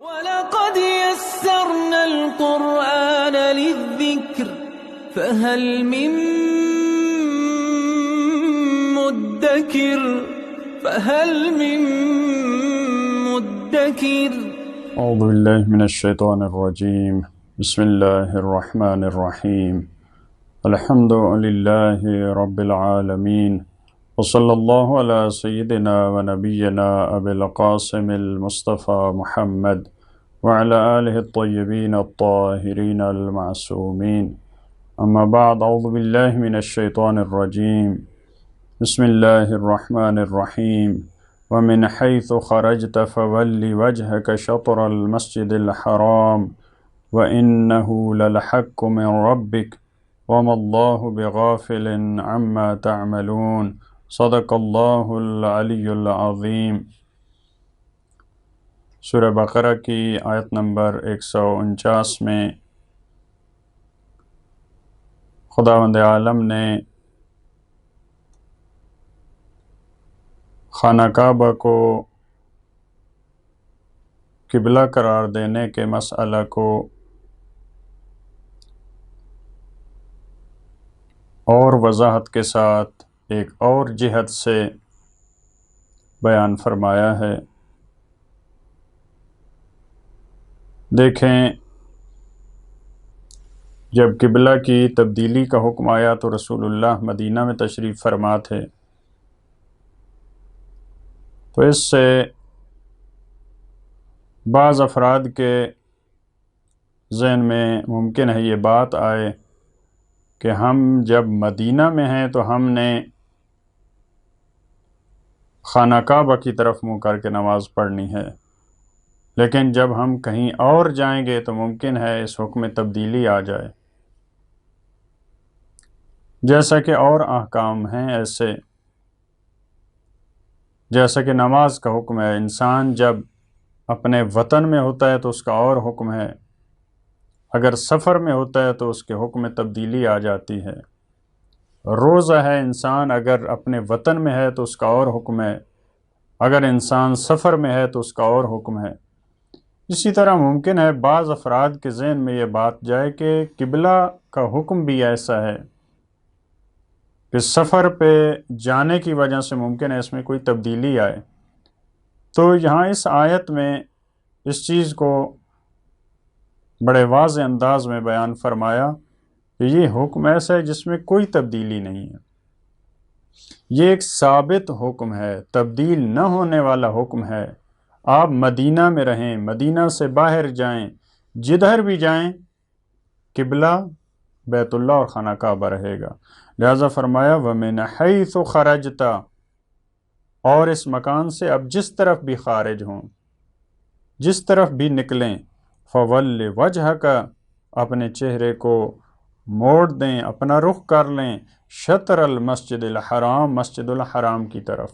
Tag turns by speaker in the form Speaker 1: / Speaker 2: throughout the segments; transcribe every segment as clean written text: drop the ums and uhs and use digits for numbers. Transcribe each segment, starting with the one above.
Speaker 1: وَلَقَدْ يَسَّرْنَا الْقُرْآنَ لِلذِّكْرِ فَهَلْ مِن مُّدَّكِرٍ
Speaker 2: اعوذ باللہ من الشیطان الرجیم بسم اللہ الرحمن الرحیم الحمد للہ رب العالمین وصلی اللہ علی سیدنا و نبینا ابی القاسم المصطفى محمد وعلى آلہ الطیبین الطاہرین المعصومین اما بعد اعوذ باللہ من الشیطان الرجیم بسم اللہ الرحمن الرحیم ومن حيث خرجت فول وجهك شطر المسجد الحرام وإنه للحق من ربك وما الله بغافل عما تعملون صدق اللہ العلی العظیم۔ سورہ بقرہ کی آیت نمبر 149 میں خداوند عالم نے خانہ کعبہ کو قبلہ قرار دینے کے مسئلہ کو اور وضاحت کے ساتھ ایک اور جہت سے بیان فرمایا ہے۔ دیکھیں، جب قبلہ کی تبدیلی کا حکم آیا تو رسول اللہ مدینہ میں تشریف فرما تھے، تو اس سے بعض افراد کے ذہن میں ممکن ہے یہ بات آئے کہ ہم جب مدینہ میں ہیں تو ہم نے خانہ کعبہ کی طرف منہ کر کے نماز پڑھنی ہے، لیکن جب ہم کہیں اور جائیں گے تو ممکن ہے اس حکم میں تبدیلی آ جائے، جیسا کہ اور احکام ہیں ایسے، جیسا کہ نماز کا حکم ہے۔ انسان جب اپنے وطن میں ہوتا ہے تو اس کا اور حکم ہے، اگر سفر میں ہوتا ہے تو اس کے حکم میں تبدیلی آ جاتی ہے۔ روزہ ہے، انسان اگر اپنے وطن میں ہے تو اس کا اور حکم ہے، اگر انسان سفر میں ہے تو اس کا اور حکم ہے۔ اسی طرح ممکن ہے بعض افراد کے ذہن میں یہ بات جائے کہ قبلہ کا حکم بھی ایسا ہے کہ سفر پہ جانے کی وجہ سے ممکن ہے اس میں کوئی تبدیلی آئے، تو یہاں اس آیت میں اس چیز کو بڑے واضح انداز میں بیان فرمایا کہ یہ حکم ایسا ہے جس میں کوئی تبدیلی نہیں ہے، یہ ایک ثابت حکم ہے، تبدیل نہ ہونے والا حکم ہے۔ آپ مدینہ میں رہیں، مدینہ سے باہر جائیں، جدھر بھی جائیں، قبلہ بیت اللہ اور خانہ کعبہ رہے گا۔ لہذا فرمایا وَمِنْ حَيْثُ خَرَجْتَ، اور اس مکان سے اب جس طرف بھی خارج ہوں، جس طرف بھی نکلیں، فَوَلِّ وَجْهَكَ، اپنے چہرے کو موڑ دیں، اپنا رخ کر لیں، شطر المسجد الحرام، مسجد الحرام کی طرف،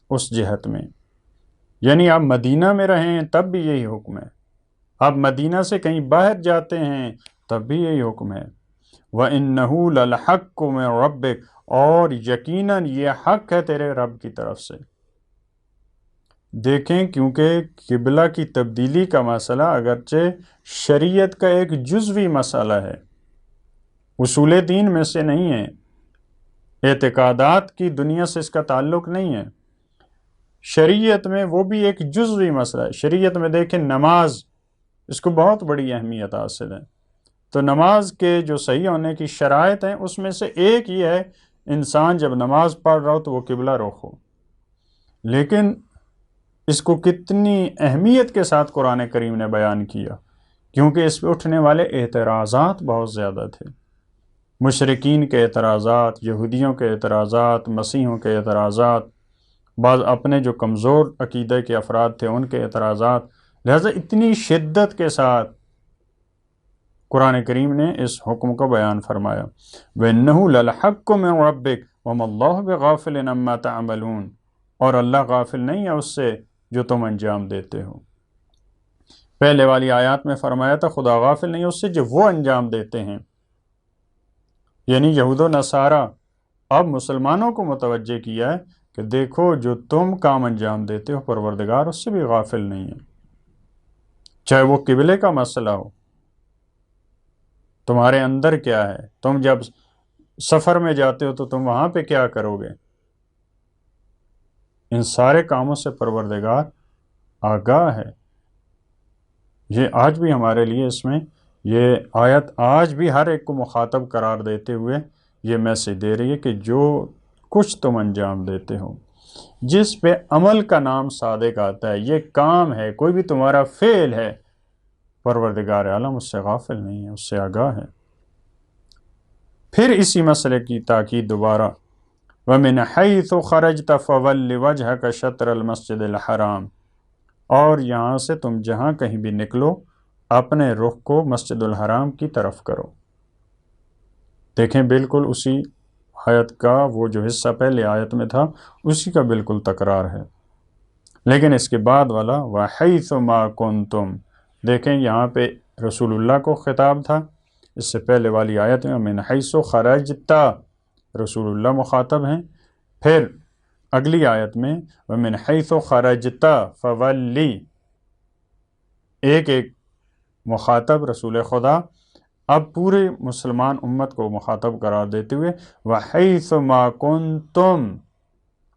Speaker 2: اس جہت میں، یعنی آپ مدینہ میں رہیں تب بھی یہی حکم ہے، آپ مدینہ سے کہیں باہر جاتے ہیں تب بھی یہی حکم ہے۔ وَإِنَّهُ لَلْحَقُّ مِن رَبِّكَ، اور یقیناً یہ حق ہے تیرے رب کی طرف سے۔ دیکھیں، کیونکہ قبلہ کی تبدیلی کا مسئلہ اگرچہ شریعت کا ایک جزوی مسئلہ ہے، اصول دین میں سے نہیں ہے، اعتقادات کی دنیا سے اس کا تعلق نہیں ہے، شریعت میں وہ بھی ایک جزوی مسئلہ ہے۔ شریعت میں دیکھیں، نماز، اس کو بہت بڑی اہمیت حاصل ہے، تو نماز کے جو صحیح ہونے کی شرائط ہیں اس میں سے ایک یہ ہے انسان جب نماز پڑھ رہا ہو تو وہ قبلہ رخ ہو، لیکن اس کو کتنی اہمیت کے ساتھ قرآن کریم نے بیان کیا، کیونکہ اس پہ اٹھنے والے اعتراضات بہت زیادہ تھے، مشرکین کے اعتراضات، یہودیوں کے اعتراضات، مسیحوں کے اعتراضات، بعض اپنے جو کمزور عقیدہ کے افراد تھے ان کے اعتراضات، لہذا اتنی شدت کے ساتھ قرآن کریم نے اس حکم کو بیان فرمایا۔ وَإِنَّهُ لَلْحَقُّ مِن رَبِّكَ وَمَا اللَّهُ بِغَافِلٍ عَمَّا تَعْمَلُونَ، اور اللہ غافل نہیں ہے اس سے جو تم انجام دیتے ہو۔ پہلے والی آیات میں فرمایا تھا خدا غافل نہیں ہے اس سے جو وہ انجام دیتے ہیں، یعنی یہود و نصارہ اب مسلمانوں کو متوجہ کیا ہے کہ دیکھو جو تم کام انجام دیتے ہو پروردگار اس سے بھی غافل نہیں ہے۔ چاہے وہ قبلے کا مسئلہ ہو، تمہارے اندر کیا ہے، تم جب سفر میں جاتے ہو تو تم وہاں پہ کیا کرو گے، ان سارے کاموں سے پروردگار آگاہ ہے۔ یہ آج بھی ہمارے لیے اس میں یہ آیت آج بھی ہر ایک کو مخاطب قرار دیتے ہوئے یہ میسج دے رہی ہے کہ جو کچھ تم انجام دیتے ہو، جس پہ عمل کا نام صادق آتا ہے، یہ کام ہے، کوئی بھی تمہارا فعل ہے، پروردگار عالم اس سے غافل نہیں ہے، اس سے آگاہ ہے۔ پھر اسی مسئلے کی تاکید دوبارہ، وَمِنْ حَيْثُ خَرَجْتَ فَوَلِّ وَجْهَكَ شَطْرَ الْمَسْجِدِ الْحَرَامِ، اور یہاں سے تم جہاں کہیں بھی نکلو اپنے رخ کو مسجد الحرام کی طرف کرو۔ دیکھیں بالکل اسی آیت کا وہ جو حصہ پہلے آیت میں تھا اسی کا بالکل تکرار ہے، لیکن اس کے بعد والا وَحَيْثُ مَا كُنْتُمْ، دیکھیں یہاں پہ رسول اللہ کو خطاب تھا، اس سے پہلے والی آیت میں مِنْ حَيْثُ خَرَجْتَ رسول اللہ مخاطب ہیں، پھر اگلی آیت میں وَمِنْ حَيْثُ خَرَجْتَ فَوَلِّ، ایک ایک مخاطب رسول خدا اب پورے مسلمان امت کو مخاطب قرار دیتے ہوئے وَحَيْثُ مَا كُنْتُمْ،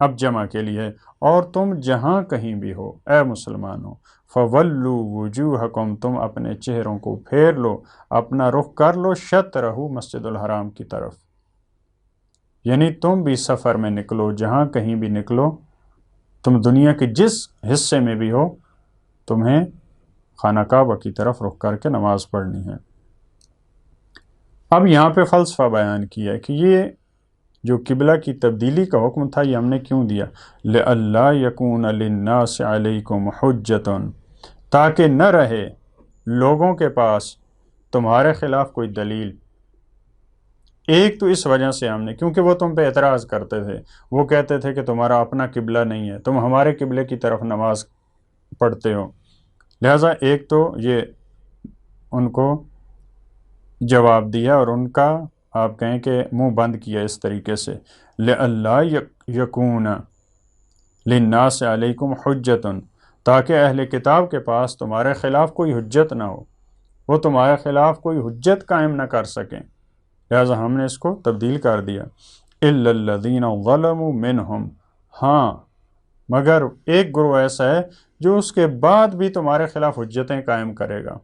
Speaker 2: اب جمع کے لیے، اور تم جہاں کہیں بھی ہو اے مسلمانوں، فَوَلُّوا وُجُوهَكُمْ، تم اپنے چہروں کو پھیر لو، اپنا رخ کر لو شطرہ مسجد الحرام کی طرف، یعنی تم بھی سفر میں نکلو، جہاں کہیں بھی نکلو، تم دنیا کے جس حصے میں بھی ہو، تمہیں خانہ کعبہ کی طرف رخ کر کے نماز پڑھنی ہے۔ اب یہاں پہ فلسفہ بیان کیا ہے کہ یہ جو قبلہ کی تبدیلی کا حکم تھا یہ ہم نے کیوں دیا، لِأَلَّا يَكُونَ لِلنَّاسِ عَلَيْكُمْ حُجَّةٌ، تاکہ نہ رہے لوگوں کے پاس تمہارے خلاف کوئی دلیل۔ ایک تو اس وجہ سے ہم نے، کیونکہ وہ تم پہ اعتراض کرتے تھے، وہ کہتے تھے کہ تمہارا اپنا قبلہ نہیں ہے، تم ہمارے قبلے کی طرف نماز پڑھتے ہو، لہٰذا ایک تو یہ ان کو جواب دیا اور ان کا آپ کہیں کہ منہ بند کیا اس طریقے سے، لِأَلَّا يَكُونَ لِلنَّاسِ عَلَيْكُمْ حُجَّةٌ، تاکہ اہل کتاب کے پاس تمہارے خلاف کوئی حجت نہ ہو، وہ تمہارے خلاف کوئی حجت قائم نہ کر سکیں، لہٰذا ہم نے اس کو تبدیل کر دیا، إِلَّا الَّذِينَ ظَلَمُوا مِنْهُمْ، ہاں مگر ایک گروہ ایسا ہے جو اس کے بعد بھی تمہارے خلاف حجتیں قائم کرے گا،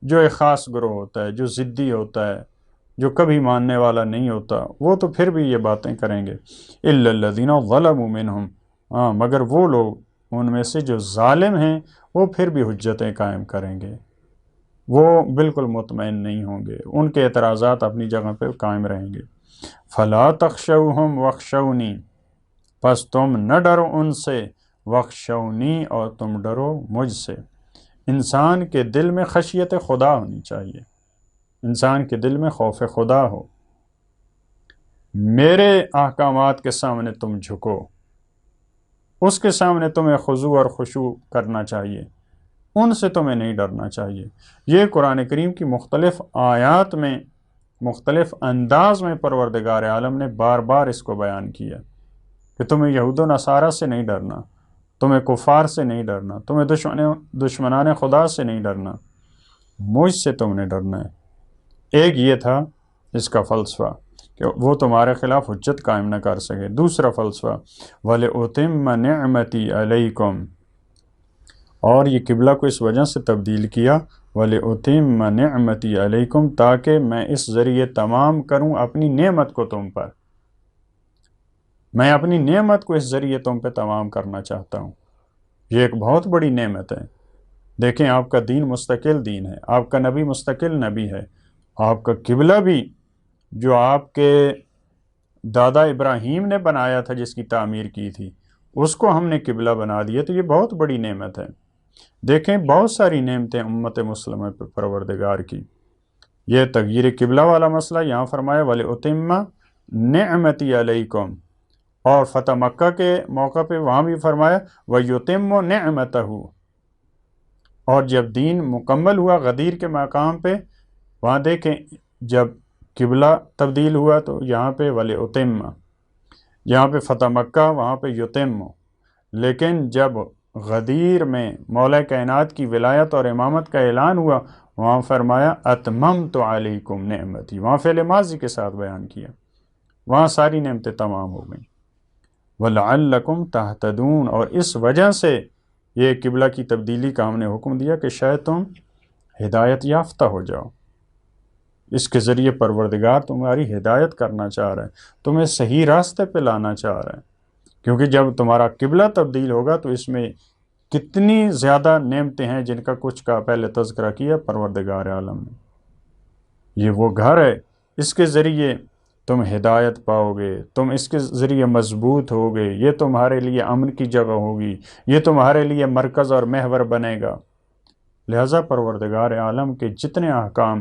Speaker 2: جو ایک خاص گروہ ہوتا ہے، جو ضدی ہوتا ہے، جو کبھی ماننے والا نہیں ہوتا، وہ تو پھر بھی یہ باتیں کریں گے، إِلَّا الَّذِينَ ظَلَمُوا مِنْهُمْ، ہاں مگر وہ لوگ ان میں سے جو ظالم ہیں وہ پھر بھی حجتیں قائم کریں گے، وہ بالکل مطمئن نہیں ہوں گے، ان کے اعتراضات اپنی جگہ پہ قائم رہیں گے۔ فَلَا تَخْشَوْهُمْ وَاخْشَوْنِي، پس تم نہ ڈرو ان سے، وَاخْشَوْنِي، اور تم ڈرو مجھ سے۔ انسان کے دل میں خشیت خدا ہونی چاہیے، انسان کے دل میں خوف خدا ہو، میرے احکامات کے سامنے تم جھکو، اس کے سامنے تمہیں خضوع اور خشوع کرنا چاہیے، ان سے تمہیں نہیں ڈرنا چاہیے۔ یہ قرآن کریم کی مختلف آیات میں مختلف انداز میں پروردگار عالم نے بار بار اس کو بیان کیا کہ تمہیں یہود و نصارہ سے نہیں ڈرنا، تمہیں کفار سے نہیں ڈرنا، تمہیں دشمنان خدا سے نہیں ڈرنا، مجھ سے تم نے ڈرنا ہے۔ ایک یہ تھا اس کا فلسفہ کہ وہ تمہارے خلاف حجت قائم نہ کر سکے۔ دوسرا فلسفہ وَلِأُتِمَّ نِعْمَتِي عَلَيْكُمْ، اور یہ قبلہ کو اس وجہ سے تبدیل کیا وَلِأُتِمَّ نِعْمَتِي عَلَيْكُمْ، تاکہ میں اس ذریعے تمام کروں اپنی نعمت کو تم پر، میں اپنی نعمت کو اس ذریعے تم پہ تمام کرنا چاہتا ہوں۔ یہ ایک بہت بڑی نعمت ہے۔ دیکھیں آپ کا دین مستقل دین ہے، آپ کا نبی مستقل نبی ہے، آپ کا قبلہ بھی جو آپ کے دادا ابراہیم نے بنایا تھا، جس کی تعمیر کی تھی، اس کو ہم نے قبلہ بنا دیا، تو یہ بہت بڑی نعمت ہے۔ دیکھیں بہت ساری نعمتیں امت مسلمہ پہ پروردگار کی، یہ تغییر قبلہ والا مسئلہ یہاں فرمایا وَلِأُتِمَّ نِعْمَتِي عَلَيْكُمْ، اور فتح مکہ کے موقع پہ وہاں بھی فرمایا وَيُتِمُّ نِعْمَتَهُ، اور جب دین مکمل ہوا غدیر کے مقام پہ، وہاں دیکھیں جب قبلہ تبدیل ہوا تو یہاں پہ وَلِأُتِمَّ، یہاں پہ فتح مکہ، وہاں پہ یُتِمُّ، لیکن جب غدیر میں مولا کائنات کی ولایت اور امامت کا اعلان ہوا، وہاں فرمایا اتممت علیکم نعمتی، وہاں فعل ماضی کے ساتھ بیان کیا، وہاں ساری نعمتیں تمام ہو گئیں۔ وَلَعَلَّكُمْ تَهْتَدُونَ، اور اس وجہ سے یہ قبلہ کی تبدیلی کا ہم نے حکم دیا کہ شاید تم ہدایت یافتہ ہو جاؤ۔ اس کے ذریعے پروردگار تمہاری ہدایت کرنا چاہ رہے ہیں، تمہیں صحیح راستے پہ لانا چاہ رہے ہیں، کیونکہ جب تمہارا قبلہ تبدیل ہوگا تو اس میں کتنی زیادہ نعمتیں ہیں جن کا کچھ کا پہلے تذکرہ کیا پروردگار عالم نے۔ یہ وہ گھر ہے، اس کے ذریعے تم ہدایت پاؤ گے، تم اس کے ذریعے مضبوط ہوگے، یہ تمہارے لیے امن کی جگہ ہوگی، یہ تمہارے لیے مرکز اور محور بنے گا۔ لہذا پروردگار عالم کے جتنے احکام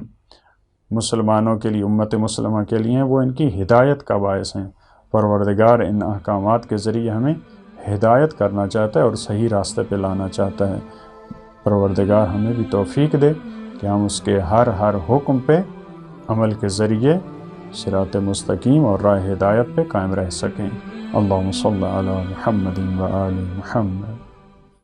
Speaker 2: مسلمانوں کے لیے، امت مسلمہ کے لیے ہیں، وہ ان کی ہدایت کا باعث ہیں۔ پروردگار ان احکامات کے ذریعے ہمیں ہدایت کرنا چاہتا ہے اور صحیح راستے پہ لانا چاہتا ہے۔ پروردگار ہمیں بھی توفیق دے کہ ہم اس کے ہر حکم پہ عمل کے ذریعے صراط مستقیم اور راہ ہدایت پہ قائم رہ سکیں۔ اللہم صلی علی محمد و آل محمد۔